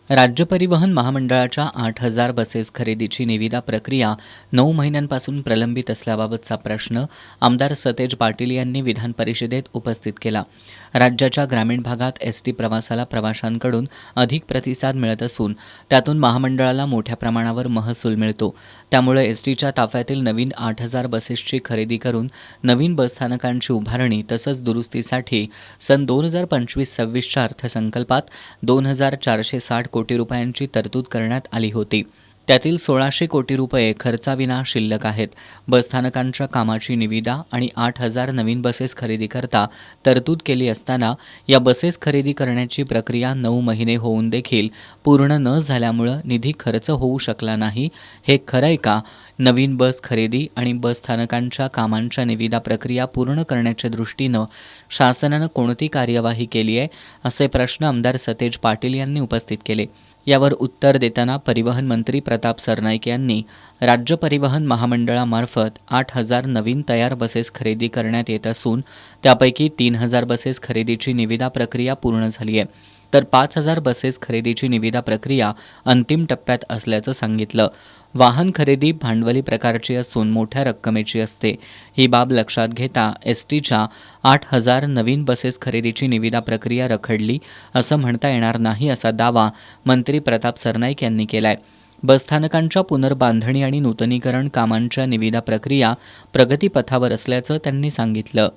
राज्य परिवहन महामंडळाच्या 8,000 बसेस खरेदीची निविदा प्रक्रिया 9 महिन्यांपासून प्रलंबित असल्याबाबतचा प्रश्न आमदार सतेज पाटील यांनी विधान परिषदेत उपस्थित केला. राज्याच्या ग्रामीण भागात एसटी प्रवासाला प्रवाशांकडून अधिक प्रतिसाद मिळत असून त्यातून महामंडळाला मोठ्या प्रमाणावर महसूल मिळतो. त्यामुळे एसटीच्या ताफ्यातील नवीन 8,000 बसेसची खरेदी करून नवीन बसस्थानकांची उभारणी तसंच दुरुस्तीसाठी सन 2025-26च्या अर्थसंकल्पात 2,460 कोटी रुपयांची तरतूद करण्यात आली होती. त्यातील 1,600 कोटी रुपये खर्चाविना शिल्लक आहेत. बसस्थानकांच्या कामाची निविदा आणि 8,000 नवीन बसेस खरेदीकरता तरतूद केली असताना या बसेस खरेदी करण्याची प्रक्रिया 9 महिने होऊन देखील पूर्ण न झाल्यामुळं निधी खर्च होऊ शकला नाही. हे खरंय का? नवीन बस खरेदी आणि बसस्थानकांच्या कामांच्या निविदा प्रक्रिया पूर्ण करण्याच्या दृष्टीनं शासनानं कोणती कार्यवाही केली आहे, असे प्रश्न आमदार सतेज पाटील यांनी उपस्थित केले. यावर उत्तर देताना परिवहन मंत्री प्रताप सरनाईक यांनी राज्य परिवहन महामंडळामार्फत 8,000 नवीन तयार बसेस खरेदी करण्यात येत असून त्यापैकी 3,000 बसेस खरेदीची निविदा प्रक्रिया पूर्ण झाली आहे, तर 5,000 बसेस खरेदीची निविदा प्रक्रिया अंतिम टप्प्यात असल्याचं सांगितलं. वाहन खरेदी भांडवली प्रकारची असून मोठ्या रक्कमेची असते. ही बाब लक्षात घेता एसटीच्या 8,000 नवीन बसेस खरेदीची निविदा प्रक्रिया रखडली असं म्हणता येणार नाही, असा दावा मंत्री प्रताप सरनाईक यांनी केलाय. बसस्थानकांच्या पुनर्बांधणी आणि नूतनीकरण कामांच्या निविदा प्रक्रिया प्रगतीपथावर असल्याचं त्यांनी सांगितलं.